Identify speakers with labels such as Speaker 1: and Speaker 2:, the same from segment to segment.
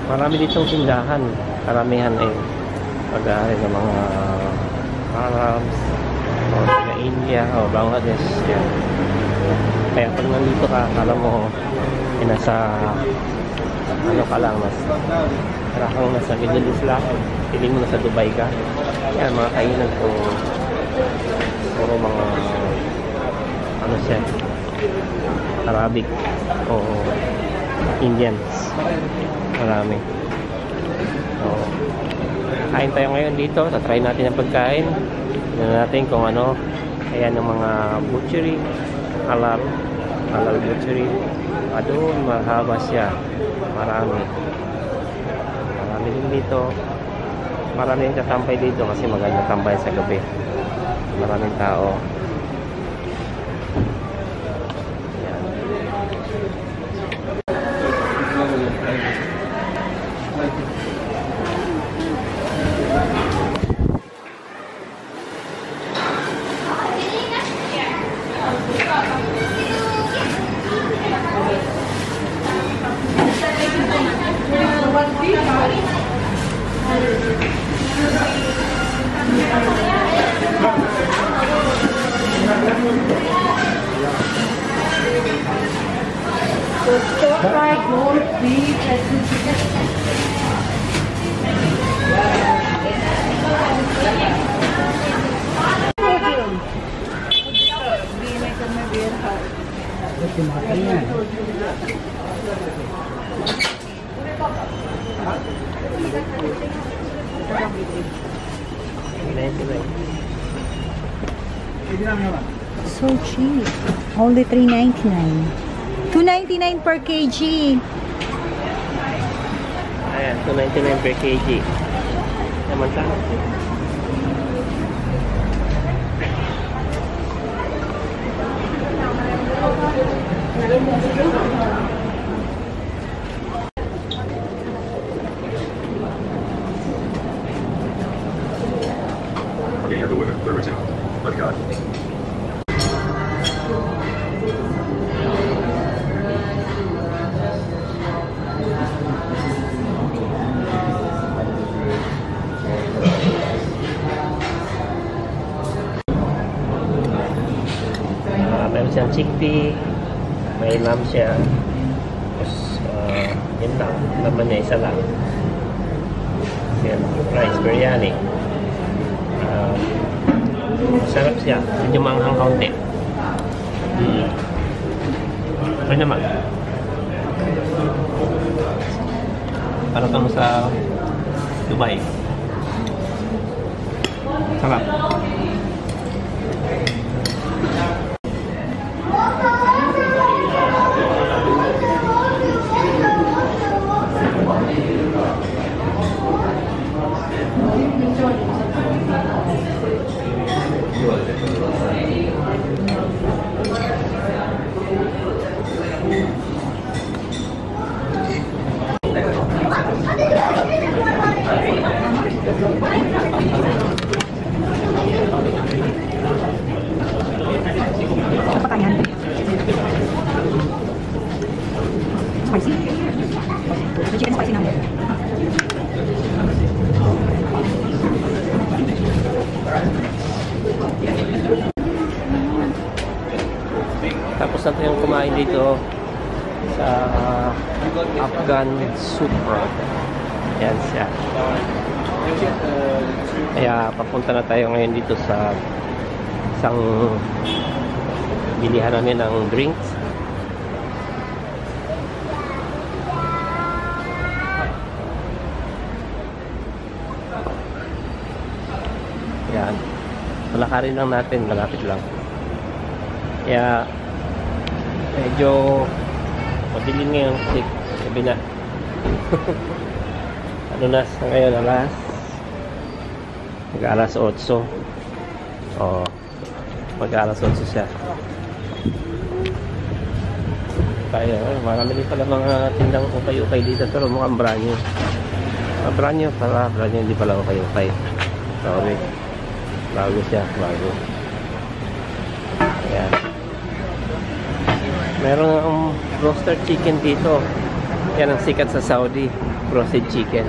Speaker 1: Marami ditong tindahan. Karamihan ay pag-aari ng mga Arabs o taga India o Bangladesh. Yan. Kaya pag nandito ka, alam mo nasa ano ka lang, parang nasa Middle East lang. Piling mo nasa Dubai ka. Yan, mga kainan ko. Puro mga ano siya, Arabic o Indians. Marami. So, kain tayo ngayon dito. Tatry natin ang pagkain. Tignan natin kung ano. Ayan ang mga butchery. Halal butchery. Doon, mahaba siya. Marami din dito. Marami yung katampay dito kasi maganda tambay sa gabi. Maraming tao. Ayan.
Speaker 2: So stir-fried roast beef and chicken.
Speaker 3: So cheap. Only $3.99. $2.99 per kg.
Speaker 1: Ayan, $2.99 per kg. Naman lang.
Speaker 4: Okay, you're the winner. Where was it? Let God.
Speaker 1: Meron siyang chickpea, may lamb siya, tapos yun lang, laman niya isa lang. Yan, rice biryani. Sarap siya, medyo manghang kaunti. Okay naman. Parang kamo sa Dubai. Sarap.
Speaker 3: Spicy? The chicken spicy naman.
Speaker 1: Tapos na tayong kumain dito sa Afghan Supra. Yan siya. Kaya papunta na tayo ngayon dito sa isang bilihan namin ng drinks. Yan. Malakarin lang natin, malapit lang. Kaya medyo madilim ngayon kasi sabi na ano na sa ngayon, mag-alas 8. Mag-alas 8 siya. Kaya marami din pala mga tindang ukay-ukay dito, pero mukhang brand new. Brand new pala, brand new, hindi pala ukay-ukay. Sorry, bago siya, bago. Ayan. Meron ang roaster chicken dito. Yan ang sikat sa Saudi. roasted chicken.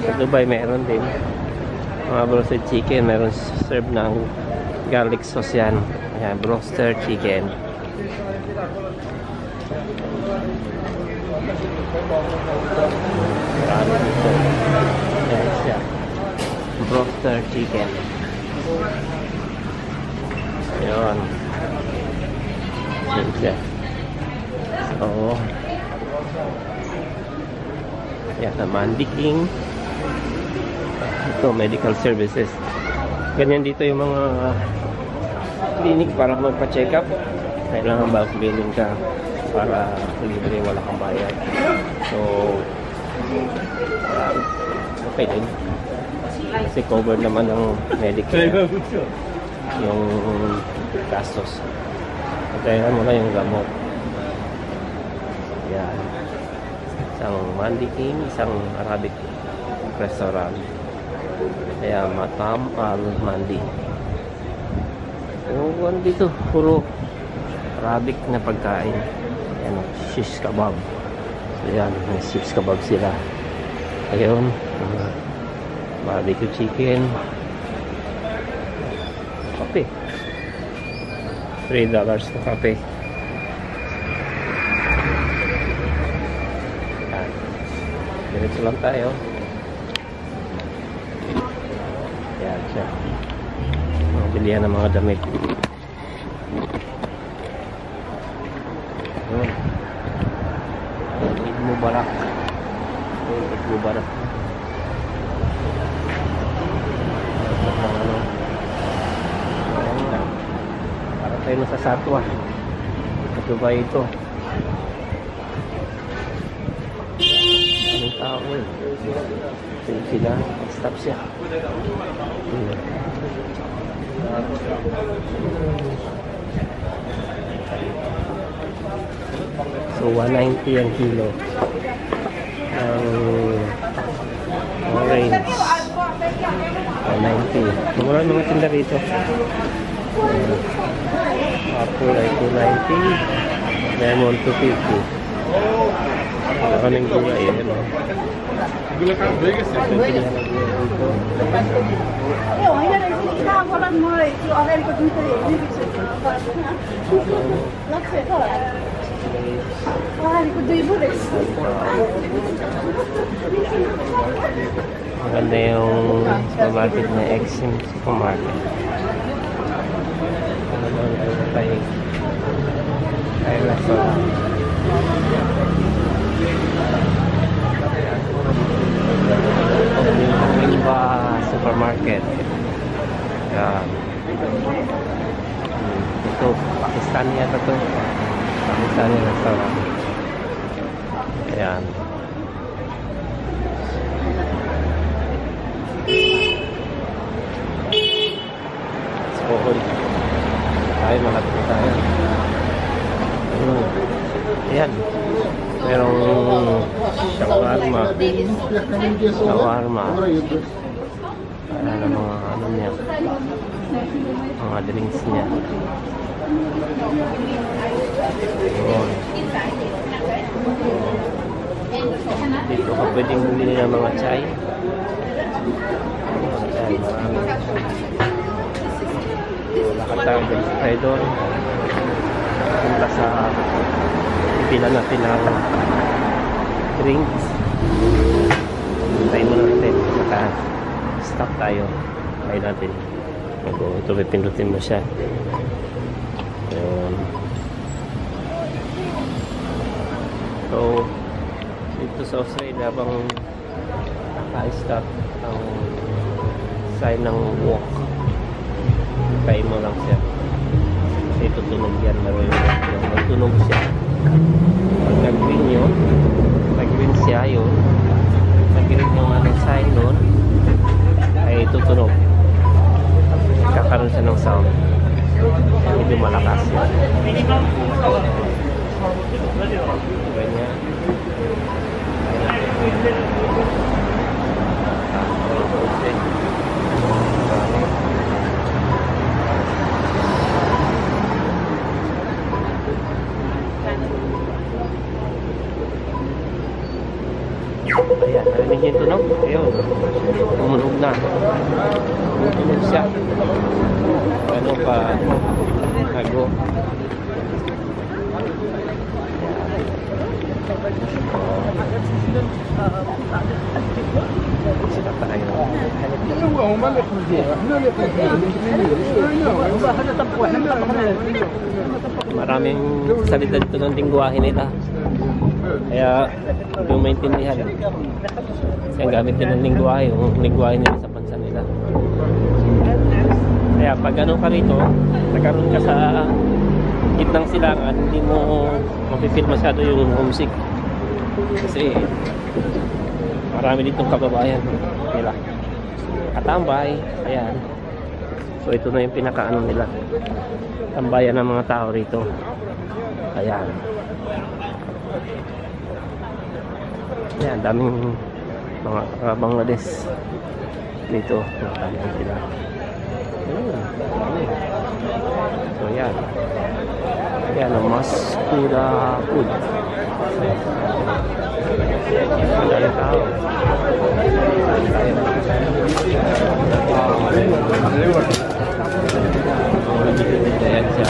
Speaker 1: Sa Dubai meron din mga roasted chicken, meron serve ng garlic sauce yan. Ayan, roasted chicken. Marami dito. Ayan siya, roasted chicken. Ayan. Ayan siya. Oo. Ayan, Mandi King. Ito, medical services. Ganyan dito yung mga clinic para magpa-check up. Kailangan ba billing ka para libre, wala kang bayad. So, okay din. Kasi cover naman ng Medicare yung gastos. Kaya mo na yung gamot. Yan. Isang Mandi King, isang Arabic restaurant. Kaya Matam Al Mandi. O, dito puro Arabic na pagkain. Ayan, shish kebab. So yan, may shish kebab sila. Ayun, barbecue chicken. Kape. $3 na kape. Yan. Diretso lang tayo. Yan siya. Mga bilihan ng mga damit. Ayun. Eid Mubarak. Eid Mubarak. Para tayo na sa Satwa. Sa Dubai ito. Anong tao eh. Sila. Stop siya. So 190 ang kilo ang orange. 190. Mura mga tinda rito. Apple ay 290. Lemon 250. Saka ng gulay eh. Gulay ka Vegas eh. Maganda yung supermarket na Exim Supermarket. Tayo restaurant. Iba supermarket. Yan. Ito, Pakistan yata to. Pakistan restaurant. Ayan. So, tayo, malapit tayo. Ayan. Merong shawarma. Shawarma. Ayan ang mga ano niya. Mga drinks niya. Ayan. Dito ka pwedeng bumili ng mga chai. Ayan, marami. Lakad tayo doon. Punta sa pila natin ng drinks. Tayo muna natin. Naka-stop tayo. Tayo natin. Ito, pipindutin mo siya. Ayan. So, dito sa Australia, habang naka-stop ang sign ng walk, tayo mo lang siya. Kasi tutunog yan. Magtunog siya. Pag nag-green yun, nag-green siya yun, nag-green yung anong sign nun, ay tutunog. Kakaroon siya ng sound. Medyo malakas yun. Ganyan. Ayan, narinig niyo yung tunog? Ayun. Umunog na. Umunog siya. Ganun pa. Hago. Sila tayo. Maraming salita dito ng lingwahe nila. Kaya yung maintindihan. Kasi ang gamit din ng lingwahe, yung lingwahe nila sa bansa nila. Kaya pag ano ka rito, nagkaroon ka sa gitnang silangan, hindi mo mapipil masyado yung homesick. Kasi marami ditong kababayan nila. Katambay, ayan. So ito na yung pinakaano nila. Tambayan ng mga tao rito. Ayan. Ayan, daming mga Bangladesh dito. Daming sila. So yan. Ayan ang Maskura food. Ang daming tao. Ayan siya.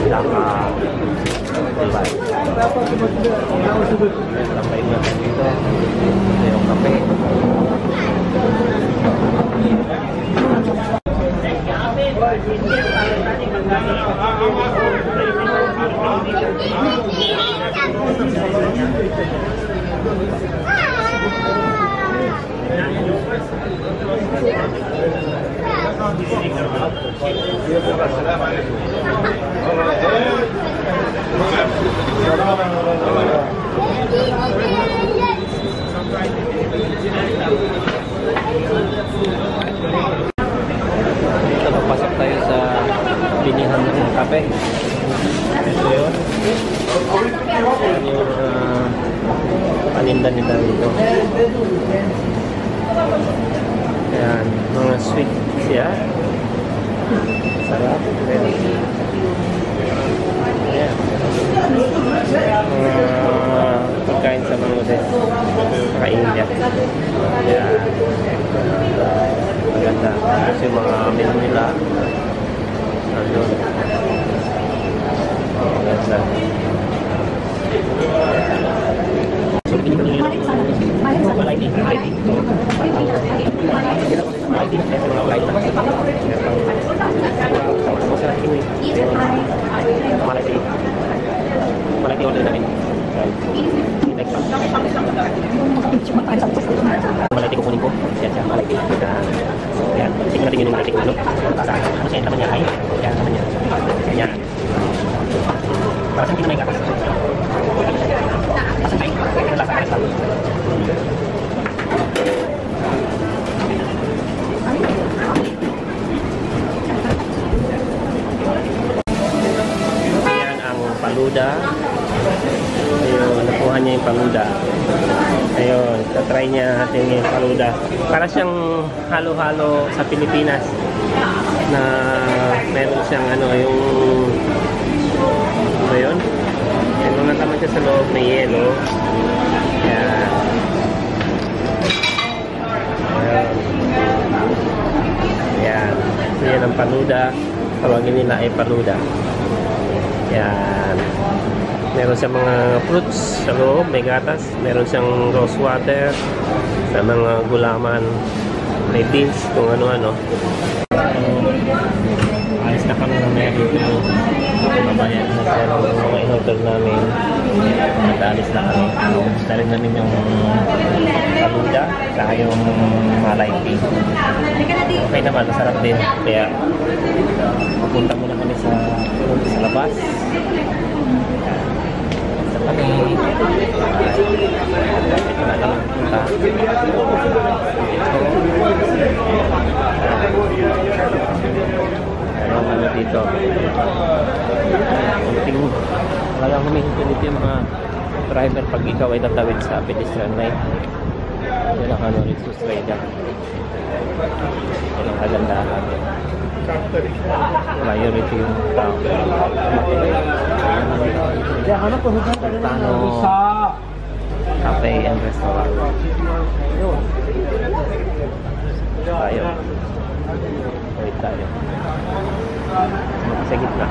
Speaker 1: Laka. Diba? Tambay natin dito. Ito yung kape. Dito papasok tayo sa binihan ng kape. Ito yun. Yan yung paninda nila dito. Ayan, mga sweet siya. Sarap. Ayan. Pagkain sa Bangladesh. Saka India. Ayan. Maganda. Kasi mga menu nila. Nandun. Maganda. Malaki order namin. Malaki kukunin ko. Yan siya, malaki. Yan, tingnan natin yun yung malaki ano. Kasi yung naman niya ay, yan naman niya. Yan. Para saan kita may kapas? Asan ay? Lasa kapas lang. Yan ang paluda. Ayun, nakuha niya yung paluda. Ayun, tatry niya natin yung paluda. Para siyang halo-halo sa Pilipinas na meron siyang ano, yung ano yun? Yan, nung nataman siya sa loob may yelo. Yan. Ayun. Yan. So, yan ang paluda. Tawagin nila ay paluda. Yan. Meron siyang mga fruits sa loob, may gatas. Meron siyang rose water sa mga gulaman. May beans, kung ano-ano. Alis na kami na meron dito. Mabayan na siya ng mga in-order namin. At alis na kami. Darin namin yung paluda saka yung malay tea. Okay naman, masarap din. Kaya pupunta muna kami sa labas. Kami ito na kami punta ano dito kunting talagang humihintulit yung mga driver pag ikaw ay tatawid sa pedestrian line. Yan ang ano rin susreda. Yan ang kagandahan. Priority yung tao. cafe and restaurant. Yun. Tayo. Wait tayo. Sa gitna.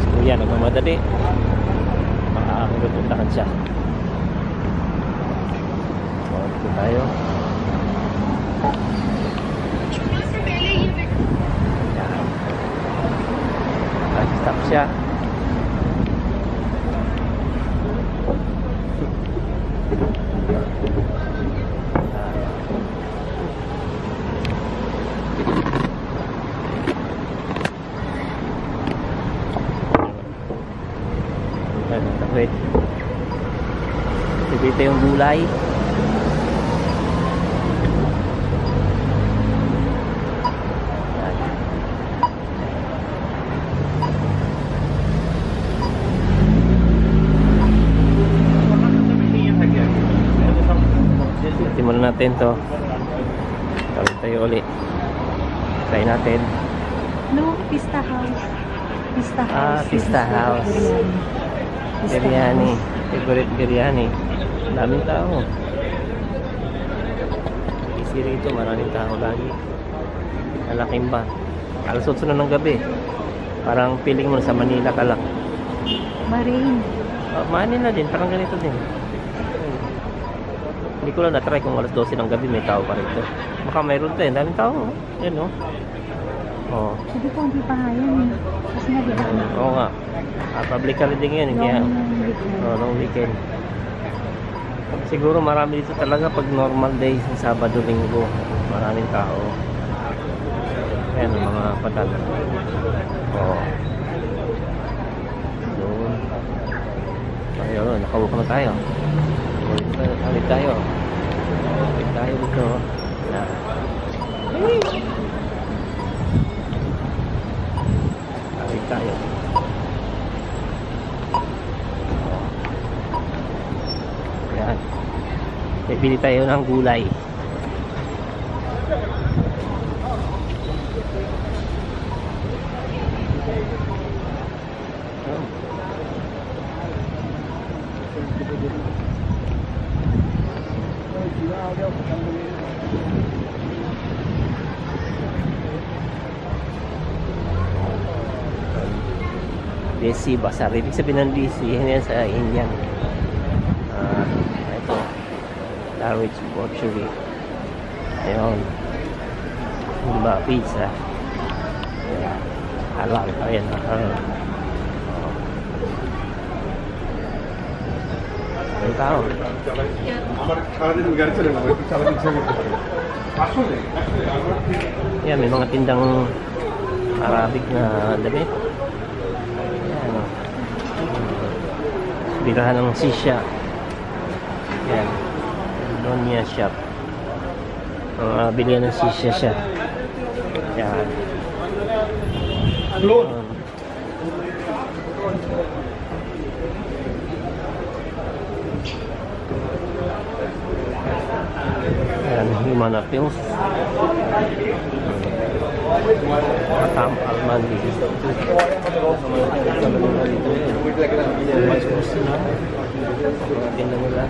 Speaker 1: So yan, nagmamadali. Makakapuntahan siya. So, ito tayo. Stop siya. Wait. Dito yung gulay. Timulan natin to. Tawid tayo uli. Try natin.
Speaker 3: No, Pista House. Pista House.
Speaker 1: Ah, Pista House. Biryani. Favorite biryani. Daming tao. Easy rito. Maraming tao lagi. Alaking ba? Alas 8 na ng gabi. Parang feeling mo sa Manila ka lang.
Speaker 3: Marine.
Speaker 1: Manila din. Parang ganito din. Hindi ko lang na-try kung alas 12 ng gabi may tao pa rito. Baka mayroon din. Daming tao. Yan o. Oh.
Speaker 3: Sabi ko hindi pa yan eh. Kasi nagiging
Speaker 1: Oo nga. Public holiday ngayon. Kaya, long weekend. Siguro marami dito talaga pag normal day, Sabado, Linggo. Maraming tao. Ayan, mga patal. Oo. Doon. Ayun, nakawalk na tayo. Ulit tayo. Ulit tayo dito. Ayan. Ulit tayo. Ayan. Bibili tayo ng gulay. Desi Bazaar. Ibig sabihin ng Desi, yan sa Indian. Ito. Large Butchery. Ayun. Diba? Pizza. Ayan. Halal. Ayan. Ang tao. Yan, may mga tindang Arabic na damit. Ayan o. Birahan ng sisya. Yan. Donya shop. Bilihan ng sisya siya. Yan. Yan, Humana Pills. Matam Almandi. Mas gusto na. Tingnan nila.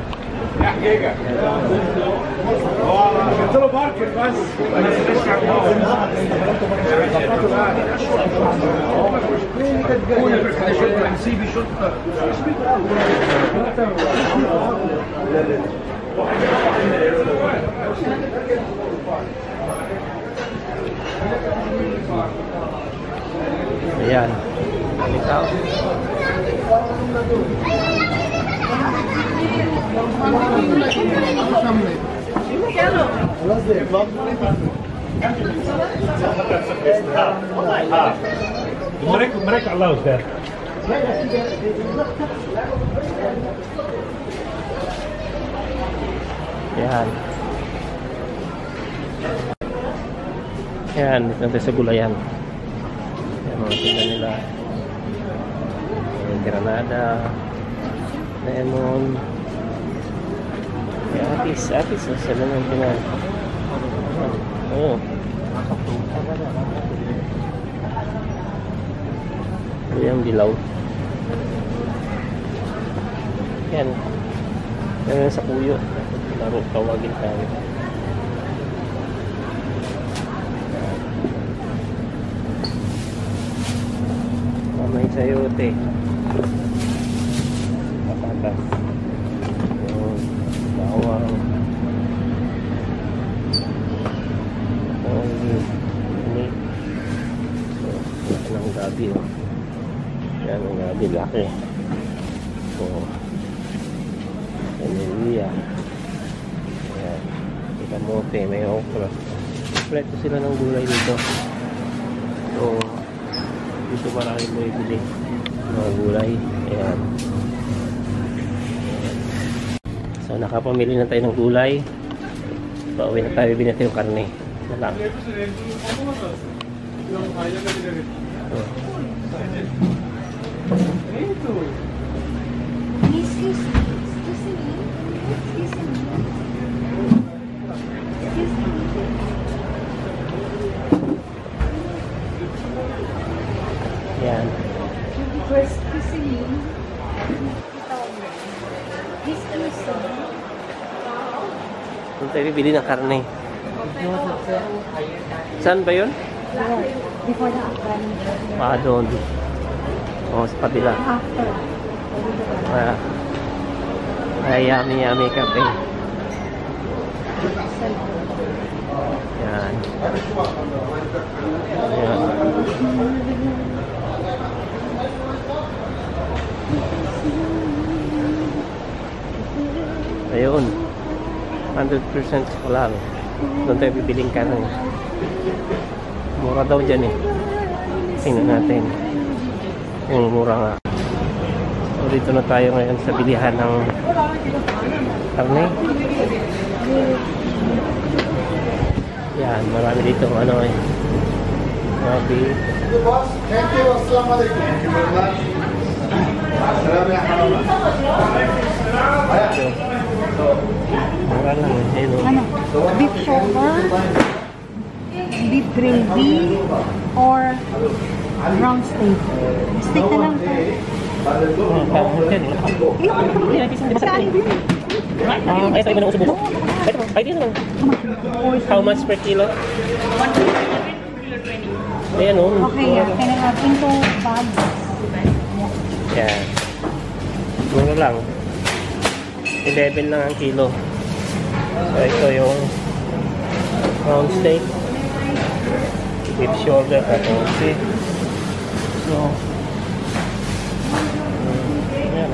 Speaker 1: Ayan. Ikaw.
Speaker 5: مريك الله وزاد
Speaker 1: Ayan. Ayan, dito natin sa gulayan. Ayan, mga tingnan nila. Ayan, Granada. Lemon. Ayan, atis. Sa lemon pinan. Oo. Yung dilaw. Yan. Yan sa kuyo. Laro tawagin tayo. May sayote. Patatas. Yung bawang. Ini. So, yan ang gabi. Oh. Yan ang gabi. Laki. So, Emilia. Ayan. Kamote. May okra. Kompleto sila ng gulay dito. So, dito marami mo ibili mga gulay. Ayan. So nakapamili na tayo ng gulay. Pauwi na tayo, bibili natin yung karne. Lang. Yan. Doon tayo bibili ng karne. Saan ba yun?
Speaker 3: Before the Afghan.
Speaker 1: Doon. O, sa kabila.
Speaker 3: After.
Speaker 1: Yummy kape. Yan. Yan. Ayun. 100% halal. Doon tayo bibiling karne. Mura daw dyan eh. Tingnan natin. Yung mura nga. So dito na tayo ngayon sa bilihan ng karne. Yan, marami dito ano eh. Grabe.
Speaker 5: Thank you. Assalamualaikum. Thank you very much.
Speaker 1: Mura lang eh. Ayun, oh.
Speaker 3: Ano? Beef shoulder, beef gravy, or round steak. Steak na lang ito.
Speaker 1: Parang yan eh. Ay, tayo ba na uso buko? Ay, dito lang. How much per kilo? 1 Ayan o.
Speaker 3: Okay, yeah. Can I have into bags?
Speaker 1: Yan. Mura lang. 11 lang ang kilo. So, ito yung round steak. Beef shoulder at okay. So, yan.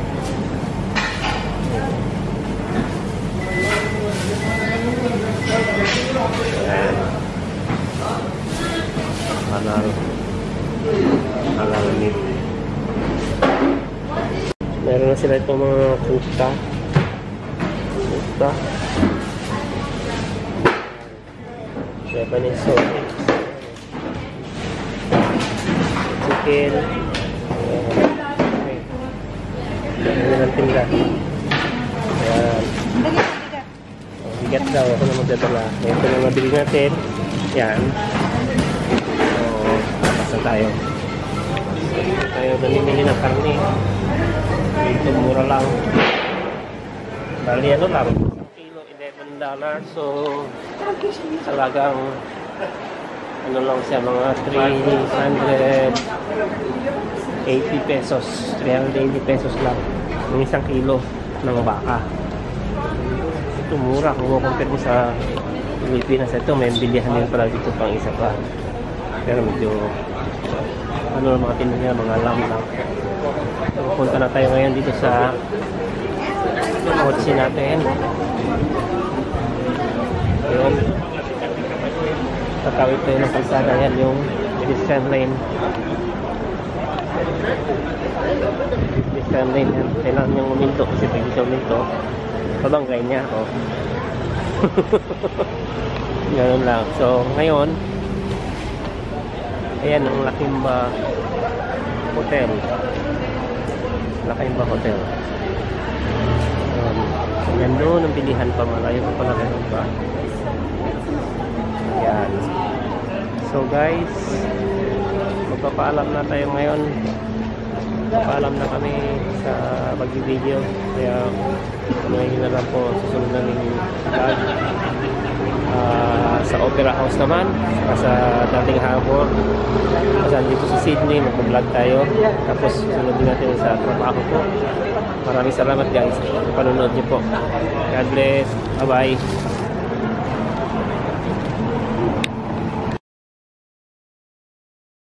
Speaker 1: Yan. Halal meat. Meron na sila itong mga kufta. Japanese sausage. Chicken. Okay. Yan ang tinda. Ayan. Bigat daw. Ako na magdadala. Ito na mabili natin. Yan. So, basta tayo. Tayo namimili ng karne. Ito mura lang. Bali ano lang. Kilo $11. So, talagang ano lang siya, mga 380 pesos. 380 pesos lang. Yung isang kilo ng baka. Ito mura kung compare mo sa Pilipinas. Ito may bilihan din pala dito pang isa pa. Pero medyo ano mga tinda nila, mga lamb lang. Punta na tayo ngayon dito sa kotse natin. Ayun. Tatawid tayo ng kalsada. Yan yung pedestrian lane. Pedestrian lane yan. Kailangan niyang uminto kasi pag isa uminto, pabanggay niya ako. Ganun lang. So, ngayon, ayan ang Lakimba Hotel. Lakimba Hotel. Yan doon ang bilihan pa, malayo pa pala ganun pa. Yan. So guys, magpapaalam na tayo ngayon. papaalam na kami sa pag-video. Kaya ngayon na lang po susunod namin vlog. Sa Opera House naman, sa dating harbor. Kasi dito sa Sydney, mag-vlog tayo. Tapos susunod din natin sa trabaho po. Maraming salamat guys sa panonood niyo po. God bless. Bye-bye.